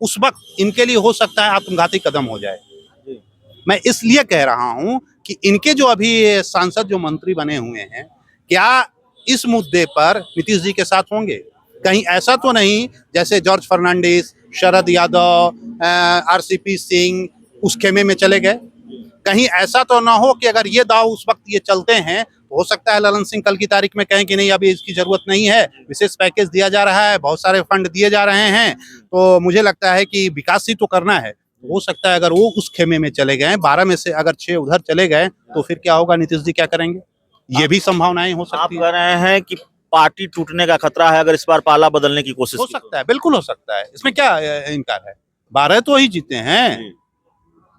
उस वक्त इनके लिए हो सकता है आत्मघाती कदम हो जाए। मैं इसलिए कह रहा हूं कि इनके जो अभी सांसद जो मंत्री बने हुए हैं, क्या इस मुद्दे पर नीतीश जी के साथ होंगे? कहीं ऐसा तो नहीं जैसे जॉर्ज फर्नांडिस, शरद यादव, आरसीपी सिंह उस खेमे में चले गए? कहीं ऐसा तो ना हो कि अगर ये दाव उस वक्त ये चलते हैं तो हो सकता है ललन सिंह कल की तारीख में कहें कि नहीं अभी इसकी जरूरत नहीं है, विशेष पैकेज दिया जा रहा है, बहुत सारे फंड दिए जा रहे हैं, तो मुझे लगता है कि विकास ही तो करना है। हो सकता है अगर वो उस खेमे में चले गए, 12 में से अगर 6 उधर चले गए तो फिर क्या होगा, नीतीश जी क्या करेंगे? ये भी संभावनाएं हो सकती है। आप कह रहे हैं कि पार्टी टूटने का खतरा है अगर इस बार पाला बदलने की कोशिश हो सकता है, बिल्कुल हो सकता है, इसमें क्या इनकार है? 12 तो ही जीते हैं,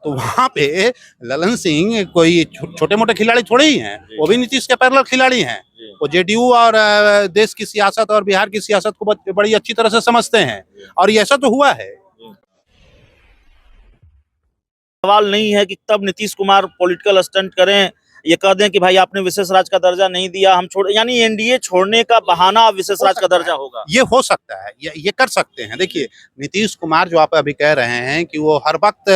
तो वहां पे ललन सिंह कोई छोटे मोटे खिलाड़ी थोड़े ही हैं, वो भी नीतीश के पैरेलल खिलाड़ी हैं। वो जेडीयू और देश की सियासत और बिहार की सियासत को बड़ी अच्छी तरह से समझते हैं, और ये ऐसा तो हुआ है। सवाल नहीं है कि तब नीतीश कुमार पॉलिटिकल स्टंट करें, ये कह दें कि भाई आपने विशेष राज्य का दर्जा नहीं दिया, हम छोड़, यानी एनडीए छोड़ने का बहाना विशेष राज्य का दर्जा होगा। ये हो सकता है, ये कर सकते हैं। देखिए नीतीश कुमार जो आप अभी कह रहे हैं कि वो हर वक्त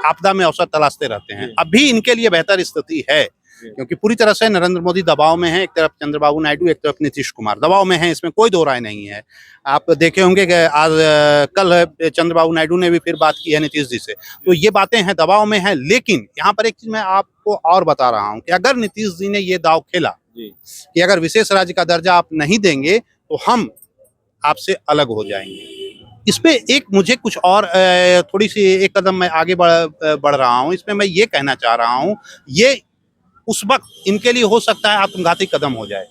आपदा में अवसर तलाशते रहते हैं, अभी इनके लिए बेहतर स्थिति है क्योंकि पूरी तरह से नरेंद्र मोदी दबाव में है, एक तरफ चंद्रबाबू नायडू, एक तरफ नीतीश कुमार दबाव में है, इसमें कोई दो राय नहीं है। आप देखे होंगे कि आज कल चंद्रबाबू नायडू ने भी फिर बात की है नीतीश जी से, तो ये बातें हैं, दबाव में है। लेकिन यहाँ पर एक चीज मैं आपको और बता रहा हूँ कि अगर नीतीश जी ने ये दाव खेला कि अगर विशेष राज्य का दर्जा आप नहीं देंगे तो हम आपसे अलग हो जाएंगे, इस पे एक मुझे कुछ और थोड़ी सी एक कदम मैं आगे बढ़ रहा हूँ। इसमें मैं ये कहना चाह रहा हूँ, ये उस वक्त इनके लिए हो सकता है आत्मघाती कदम हो जाए।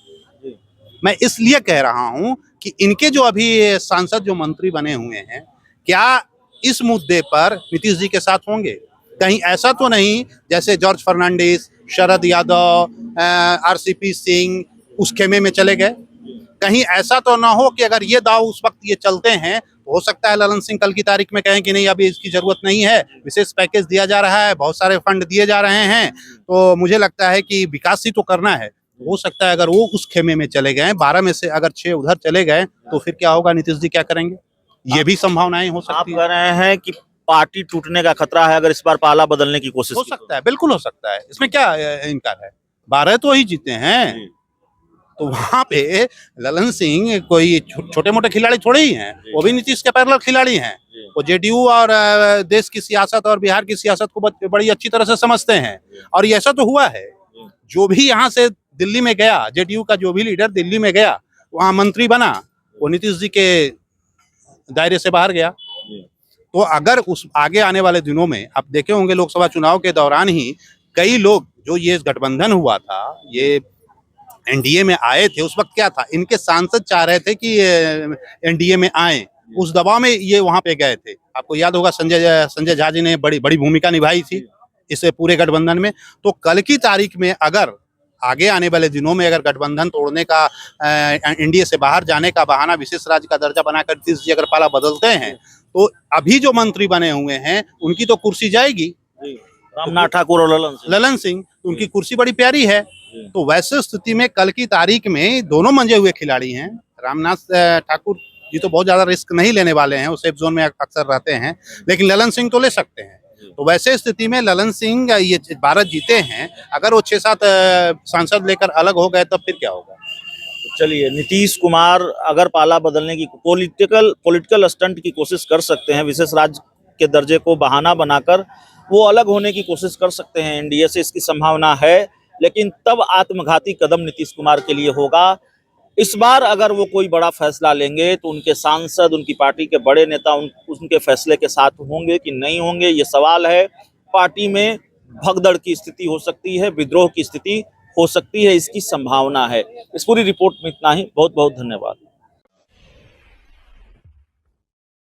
मैं इसलिए कह रहा हूं कि इनके जो अभी सांसद जो मंत्री बने हुए हैं, क्या इस मुद्दे पर नीतीश जी के साथ होंगे? कहीं ऐसा तो नहीं जैसे जॉर्ज फर्नांडिस, शरद यादव, आरसीपी सिंह उस खेमे में चले गए? कहीं ऐसा तो ना हो कि अगर ये दाव उस वक्त ये चलते हैं तो हो सकता है ललन सिंह कल की तारीख में कहें कि नहीं अभी इसकी जरूरत नहीं है, विशेष पैकेज दिया जा रहा है, बहुत सारे फंड दिए जा रहे हैं, तो मुझे लगता है कि विकास ही तो करना है। हो सकता है अगर वो उस खेमे में चले गए, 12 में से अगर 6 उधर चले गए तो फिर क्या होगा, नीतीश जी क्या करेंगे? ये भी संभावनाएं हो सकती है। आप कह रहे हैं कि पार्टी टूटने का खतरा है अगर इस बार पाला बदलने की कोशिश हो सकता है, बिल्कुल हो सकता है, इसमें क्या इनकार है? 12 तो ही जीते हैं, तो वहां पे ललन सिंह कोई छोटे मोटे खिलाड़ी थोड़े ही हैं, वो भी नीतीश के पैरेलल खिलाड़ी हैं। वो जेडीयू और देश की सियासत और बिहार की सियासत को बड़ी अच्छी तरह से समझते हैं, और ये ऐसा तो हुआ है। जो भी यहाँ से दिल्ली में गया, जेडीयू का जो भी लीडर दिल्ली में गया, वहां मंत्री बना, वो नीतीश जी के दायरे से बाहर गया। तो अगर उस आगे आने वाले दिनों में आप देखे होंगे, लोकसभा चुनाव के दौरान ही कई लोग जो ये गठबंधन हुआ था, ये एनडीए में आए थे, उस वक्त क्या था, इनके सांसद चाह रहे थे कि एनडीए में आए, उस दबाव में ये वहां पे गए थे। आपको याद होगा संजय झा जी ने बड़ी बड़ी भूमिका निभाई थी इस पूरे गठबंधन में। तो कल की तारीख में अगर आगे आने वाले दिनों में अगर गठबंधन तोड़ने का, एनडीए से बाहर जाने का बहाना विशेष राज्य का दर्जा बनाकर नीतीश जी अगर पाला बदलते हैं, तो अभी जो मंत्री बने हुए हैं उनकी तो कुर्सी जाएगी। रामनाथ ठाकुर और ललन सिंह, उनकी कुर्सी बड़ी प्यारी है। तो वैसे स्थिति में कल की तारीख में दोनों मंजे हुए खिलाड़ी हैं। रामनाथ ठाकुर जी तो बहुत ज्यादा रिस्क नहीं लेने वाले हैं, वो सेफ जोन में अक्सर रहते हैं, लेकिन ललन सिंह तो ले सकते हैं। तो वैसे स्थिति में ललन सिंह ये भारत जीते हैं, अगर वो 6-7 सांसद लेकर अलग हो गए तब फिर क्या होगा? तो चलिए, नीतीश कुमार अगर पाला बदलने की पॉलिटिकल स्टंट की कोशिश कर सकते हैं, विशेष राज्य के दर्जे को बहाना बनाकर वो अलग होने की कोशिश कर सकते हैं एनडीए से, इसकी संभावना है। लेकिन तब आत्मघाती कदम नीतीश कुमार के लिए होगा। इस बार अगर वो कोई बड़ा फैसला लेंगे तो उनके सांसद, उनकी पार्टी के बड़े नेता उनके फैसले के साथ होंगे कि नहीं होंगे, ये सवाल है। पार्टी में भगदड़ की स्थिति हो सकती है, विद्रोह की स्थिति हो सकती है, इसकी संभावना है। इस पूरी रिपोर्ट में इतना ही। बहुत बहुत धन्यवाद।